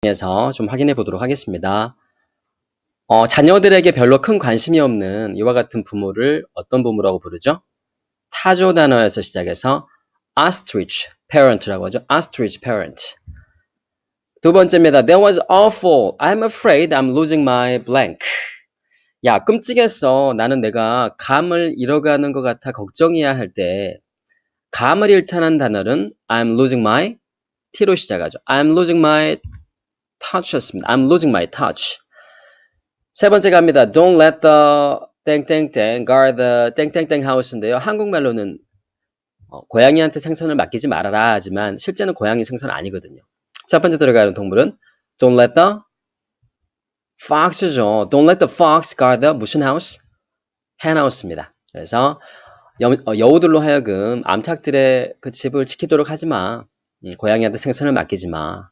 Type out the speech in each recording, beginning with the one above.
에서 좀 확인해 보도록 하겠습니다. 자녀들에게 별로 큰 관심이 없는 이와 같은 부모를 어떤 부모라고 부르죠? 타조 단어에서 시작해서 ostrich parent라고 하죠. ostrich parent. 두 번째입니다. That was awful. I'm afraid I'm losing my blank. 야, 끔찍했어. 나는 내가 감을 잃어가는 것 같아 걱정이야 할 때 감을 잃다는 단어는 I'm losing my T로 시작하죠. I'm losing my touch였습니다. I'm losing my touch. 세 번째 갑니다. Don't let the 땡땡땡 guard the 땡땡땡 house인데요. 한국말로는 고양이한테 생선을 맡기지 말아라 하지만 실제는 고양이 생선 아니거든요. 첫 번째 들어가는 동물은 Don't let the fox죠. Don't let the fox guard the 무슨 house? hen house입니다. 그래서 여우들로 하여금 암탉들의 그 집을 지키도록 하지 마. 고양이한테 생선을 맡기지 마.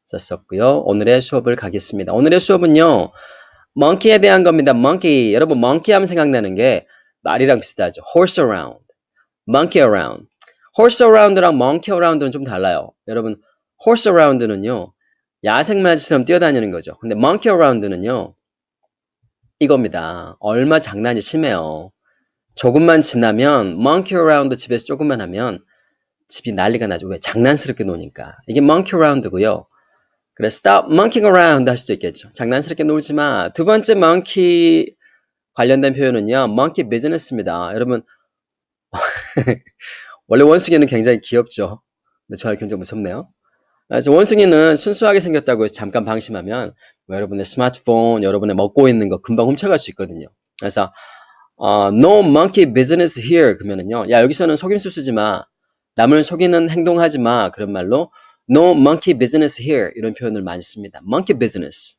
썼었고요. 오늘의 수업을 가겠습니다. 오늘의 수업은요. monkey에 대한 겁니다. monkey. 여러분 monkey 하면 생각나는 게 말이랑 비슷하죠. horse around, monkey around. horse around랑 monkey around는 좀 달라요. 여러분 horse around는요. 야생마처럼 뛰어다니는 거죠. 근데 monkey around는요. 이겁니다. 얼마 장난이 심해요. 조금만 지나면 monkey around 집에서 조금만 하면 집이 난리가 나죠. 왜? 장난스럽게 노니까. 이게 monkey around고요. 그래, stop monkeying around 할 수도 있겠죠. 장난스럽게 놀지 마. 두 번째 monkey 관련된 표현은요. monkey business입니다. 여러분 원래 원숭이는 굉장히 귀엽죠. 근데 저희 굉장히 무섭네요. 그래서 원숭이는 순수하게 생겼다고 해서 잠깐 방심하면 여러분의 스마트폰, 여러분의 먹고 있는 거 금방 훔쳐갈 수 있거든요. 그래서 no monkey business here 그러면은요. 야 여기서는 속임수 쓰지 마. 남을 속이는 행동하지 마. 그런 말로 no monkey business here 이런 표현을 많이 씁니다. monkey business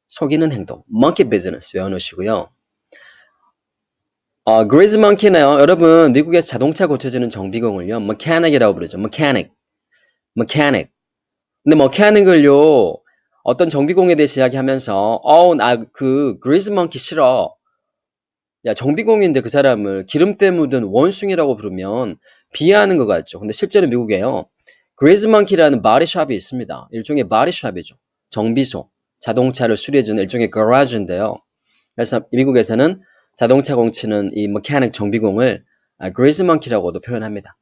속이는 행동 monkey business 외워놓으시고요. grease monkey네요. 여러분 미국에서 자동차 고쳐주는 정비공을요. mechanic이라고 부르죠. mechanic. 근데 mechanic을요. 어떤 정비공에 대해서 이야기하면서 나 그 grease monkey 싫어. 야 정비공인데 그 사람을 기름때 묻은 원숭이라고 부르면 비하하는 것 같죠. 근데 실제로 미국에요. 그레이즈먼키라는 바디샵이 있습니다. 일종의 바디샵이죠. 정비소, 자동차를 수리해주는 일종의 garage인데요. 그래서 미국에서는 자동차 공치는 이 mechanic 정비공을 그레이즈먼키라고도 표현합니다.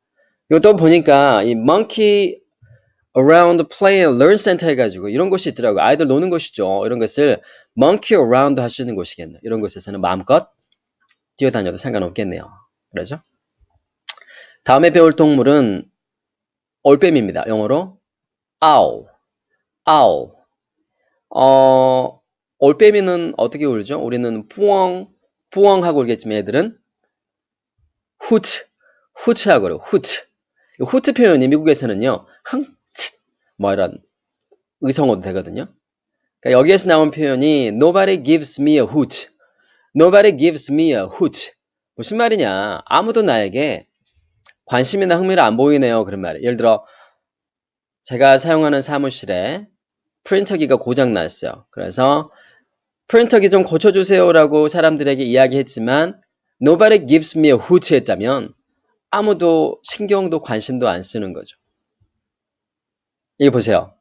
그리고 또 보니까 이 monkey around play and learn center 해가지고 이런 곳이 있더라고요. 아이들 노는 곳이죠. 이런 것을 monkey around 할 수 있는 곳이겠네요. 이런 곳에서는 마음껏 뛰어다녀도 상관없겠네요. 그러죠? 다음에 배울 동물은 올빼미입니다. 영어로 owl. 올빼미는 어떻게 울죠? 우리는 뿌엉 하고 울겠지만 얘들은 후트 하고 그래요. 후트 표현이 미국에서는요. 흥칫 뭐 이런 의성어도 되거든요. 그러니까 여기에서 나온 표현이 nobody gives me a hoot. 무슨 말이냐? 아무도 나에게 관심이나 흥미를 안 보이네요. 그런 말이에요. 예를 들어 제가 사용하는 사무실에 프린터기가 고장났어요. 그래서 프린터기 좀 고쳐주세요라고 사람들에게 이야기했지만 nobody gives me a hoot 했다면 아무도 신경도 관심도 안 쓰는 거죠. 이거 보세요.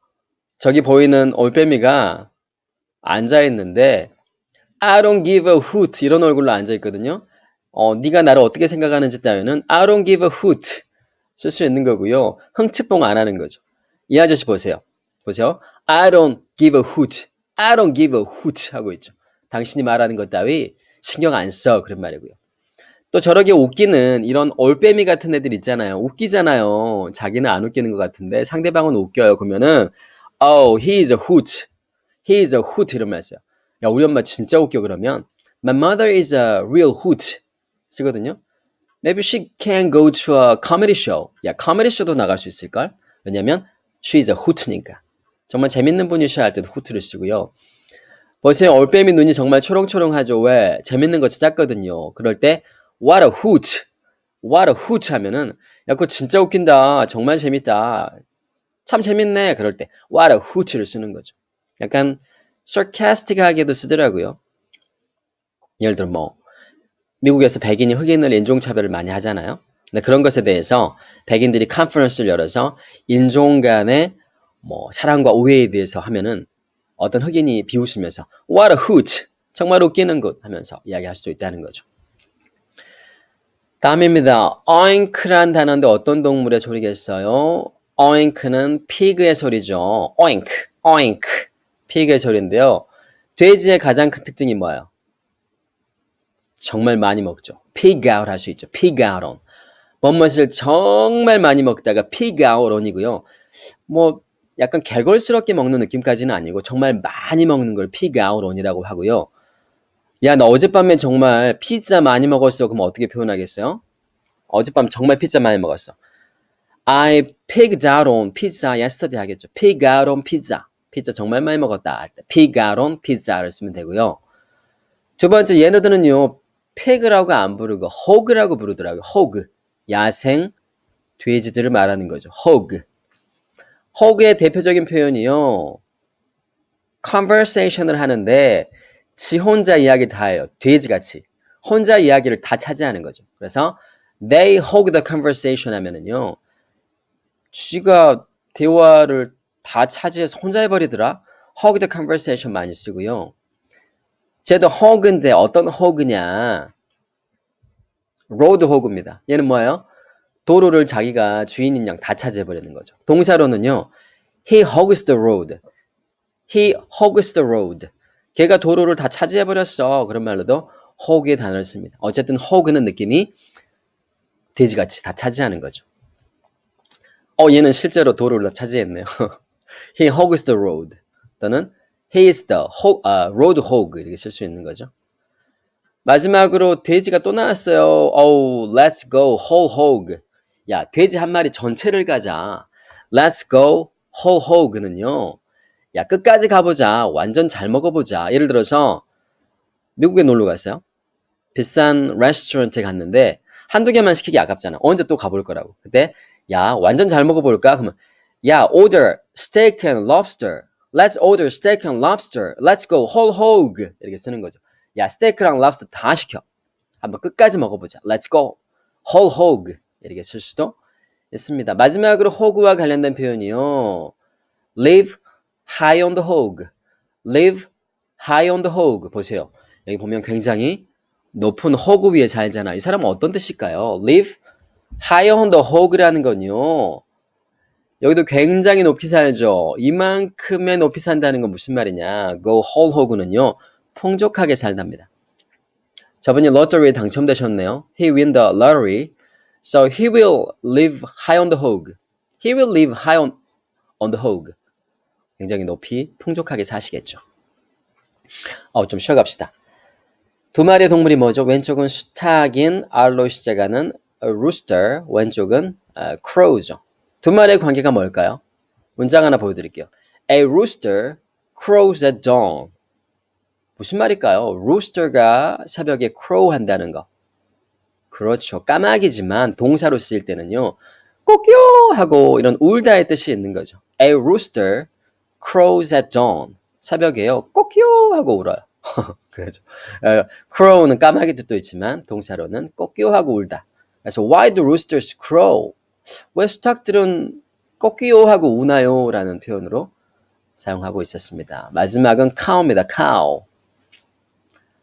저기 보이는 올빼미가 앉아있는데 I don't give a hoot 이런 얼굴로 앉아있거든요. 네가 나를 어떻게 생각하는지 따위는 I don't give a hoot 쓸 수 있는 거고요. 흥칫뽕 안 하는 거죠. 이 아저씨 보세요. I don't give a hoot 하고 있죠. 당신이 말하는 것 따위 신경 안 써 그런 말이고요. 또 저렇게 웃기는 이런 올빼미 같은 애들 있잖아요. 웃기잖아요. 자기는 안 웃기는 것 같은데 상대방은 웃겨요. 그러면은 oh he is a hoot 이런 말 써요. 야 우리 엄마 진짜 웃겨 그러면 my mother is a real hoot 쓰거든요. Maybe she can go to a comedy show. 야 코미디 쇼도 나갈 수 있을걸? 왜냐면 she is a hoot니까. 정말 재밌는 분이셔야 할 때도 호트를 쓰고요. 보세요. 올빼미 눈이 정말 초롱초롱하죠. 왜? 재밌는 거 찾았거든요. 그럴 때 what a hoot 하면은 야 그거 진짜 웃긴다. 정말 재밌다. 참 재밌네. 그럴 때 what a hoot를 쓰는 거죠. 약간 sarcastic하게도 쓰더라고요. 예를 들어 뭐 미국에서 백인이 흑인을 인종차별을 많이 하잖아요. 근데 그런 것에 대해서 백인들이 컨퍼런스를 열어서 인종 간의 뭐 사랑과 오해에 대해서 하면은 어떤 흑인이 비웃으면서 What a hoot! 정말 웃기는 것 하면서 이야기할 수도 있다는 거죠. 다음입니다. oink란 단어인데 어떤 동물의 소리겠어요? oink는 pig의 소리죠. oink, oink. pig의 소리인데요. 돼지의 가장 큰 특징이 뭐예요? 정말 많이 먹죠. pig out 할 수 있죠. pig out on. 뭔것을 정말 많이 먹다가 pig out on이고요. 뭐 약간 개걸스럽게 먹는 느낌까지는 아니고 정말 많이 먹는 걸 pig out on이라고 하고요. 야, 너 어젯밤에 정말 피자 많이 먹었어. 그럼 어떻게 표현하겠어요? 어젯밤 정말 피자 많이 먹었어. I pigged out on pizza yesterday 하겠죠. pig out on pizza. 피자 정말 많이 먹었다 할 때 pig out on pizza를 쓰면 되고요. 두 번째 얘네들은요. pig라고 안 부르고 hog라고 부르더라고요. hog. 야생 돼지들을 말하는 거죠. hog. hog의 대표적인 표현이요. conversation을 하는데 지 혼자 이야기 다 해요. 돼지같이. 혼자 이야기를 다 차지하는 거죠. 그래서 they hog the conversation 하면은요. 쥐가 대화를 다 차지해서 혼자 해버리더라. hog the conversation 많이 쓰고요. 쟤도 hog인데 어떤 hog냐. road hog입니다. 얘는 뭐예요? 도로를 자기가 주인인 양 다 차지해버리는 거죠. 동사로는요. he hogs the road. he hogs the road. 걔가 도로를 다 차지해버렸어. 그런 말로도 hog의 단어를 씁니다. 어쨌든 hog는 느낌이 돼지같이 다 차지하는 거죠. 얘는 실제로 도로를 다 차지했네요. he hogs the road. 또는 he is the road hog 이렇게 쓸 수 있는 거죠. 마지막으로 돼지가 또 나왔어요. Oh, let's go whole hog. 야, 돼지 한 마리 전체를 가자. Let's go whole hog는요. 야, 끝까지 가보자. 완전 잘 먹어보자. 예를 들어서 미국에 놀러 갔어요. 비싼 레스토랑에 갔는데 한두 개만 시키기 아깝잖아. 언제 또 가볼 거라고. 그때 야, 완전 잘 먹어볼까? 그러면 야, order steak and lobster. Let's order steak and lobster. Let's go whole hog. 이렇게 쓰는 거죠. 야, 스테이크랑 랍스터 다 시켜. 한번 끝까지 먹어보자. Let's go whole hog. 이렇게 쓸 수도 있습니다. 마지막으로 hog와 관련된 표현이요. Live high on the hog. Live high on the hog. 보세요. 여기 보면 굉장히 높은 호그 위에 살잖아. 이 사람은 어떤 뜻일까요? Live high on the hog라는 건요. 여기도 굉장히 높이 살죠. 이만큼의 높이 산다는 건 무슨 말이냐. Go whole hog는요. 풍족하게 살답니다. 저번에 로또리에 당첨되셨네요. He win the lottery. So he will live high on the hog. He will live high on the hog. 굉장히 높이 풍족하게 사시겠죠. 좀 쉬어갑시다. 두 마리의 동물이 뭐죠? 왼쪽은 수탉인 R로 시작하는 rooster, 왼쪽은 crow죠. 두 마리의 관계가 뭘까요? 문장 하나 보여드릴게요. A rooster crows at dawn. 무슨 말일까요? rooster가 새벽에 crow 한다는 거. 그렇죠. 까마귀지만 동사로 쓰일 때는요. 꼬끼요 하고 이런 울다의 뜻이 있는 거죠. A rooster crows at dawn. 새벽에요. 꼬끼요 하고 울어요. 그렇죠. crow는 까마귀 뜻도 있지만 동사로는 꼬끼요 하고 울다. 그래서 why do roosters crow? 왜 수탉들은 꼬끼요 하고 우나요? 라는 표현으로 사용하고 있었습니다. 마지막은 cow입니다. cow.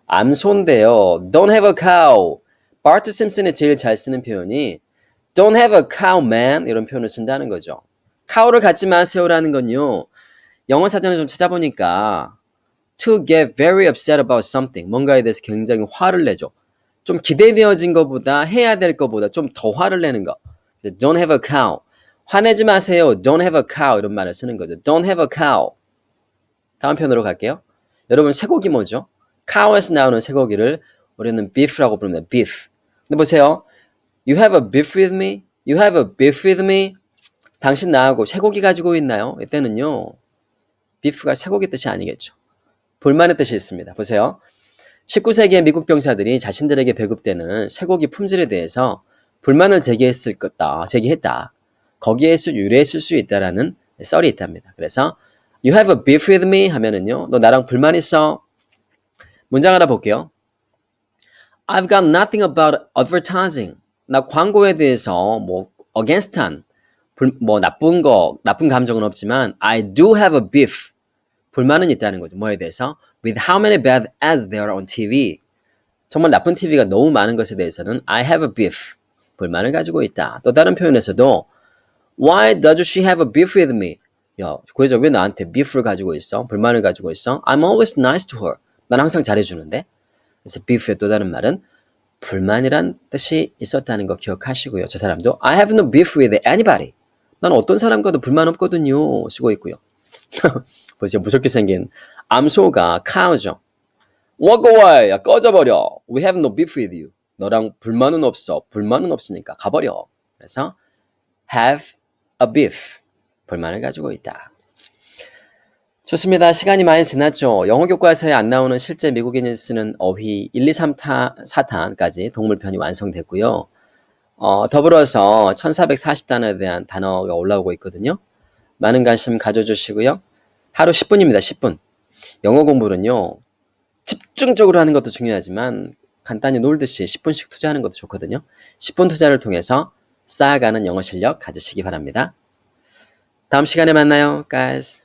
암소인데요. Don't have a cow. 바트 심슨이 제일 잘 쓰는 표현이 Don't have a cow, man. 이런 표현을 쓴다는 거죠. cow를 갖지 마세요라는 건요. 영어 사전을 좀 찾아보니까 to get very upset about something. 뭔가에 대해서 굉장히 화를 내죠. 좀 기대되어진 것보다 해야 될 것보다 좀 더 화를 내는 거. Don't have a cow. 화내지 마세요. Don't have a cow. 이런 말을 쓰는 거죠. Don't have a cow. 다음 편으로 갈게요. 여러분 쇠고기 뭐죠? cow에서 나오는 쇠고기를 우리는 beef라고 부릅니다. beef. 근데 보세요. You have a beef with me? You have a beef with me? 당신 나하고 쇠고기 가지고 있나요? 이때는요. beef가 쇠고기 뜻이 아니겠죠. 불만의 뜻이 있습니다. 보세요. 19세기의 미국 병사들이 자신들에게 배급되는 쇠고기 품질에 대해서 불만을 제기했다. 거기에 유래했을 수 있다라는 썰이 있답니다. 그래서 You have a beef with me? 하면은요. 너 나랑 불만 있어? 문장 하나 볼게요. I've got nothing about advertising. 나 광고에 대해서 against한 뭐 나쁜 감정은 없지만 I do have a beef. 불만은 있다는 거죠. 뭐에 대해서? With how many bad ads there are on TV. 정말 나쁜 TV가 너무 많은 것에 대해서는 I have a beef. 불만을 가지고 있다. 또 다른 표현에서도 Why does she have a beef with me? 야, 그 여자 왜 나한테 beef를 가지고 있어? 불만을 가지고 있어? I'm always nice to her. 난 항상 잘해주는데. 그래서 beef의 또 다른 말은 불만이란 뜻이 있었다는 거 기억하시고요. 저 사람도 I have no beef with anybody. 난 어떤 사람과도 불만 없거든요. 쓰고 있고요. 보세요. 무섭게 생긴 암소가 cow죠. Walk away. 야, 꺼져버려. We have no beef with you. 너랑 불만은 없어. 불만은 없으니까 가버려. 그래서 have a beef. 불만을 가지고 있다. 좋습니다. 시간이 많이 지났죠. 영어 교과서에 안 나오는 실제 미국인이 쓰는 어휘 1, 2, 3, 4탄까지 동물편이 완성됐고요. 더불어서 1440단어에 대한 단어가 올라오고 있거든요. 많은 관심 가져주시고요. 하루 10분입니다. 10분. 영어 공부는요. 집중적으로 하는 것도 중요하지만 간단히 놀듯이 10분씩 투자하는 것도 좋거든요. 10분 투자를 통해서 쌓아가는 영어 실력 가지시기 바랍니다. 다음 시간에 만나요, guys.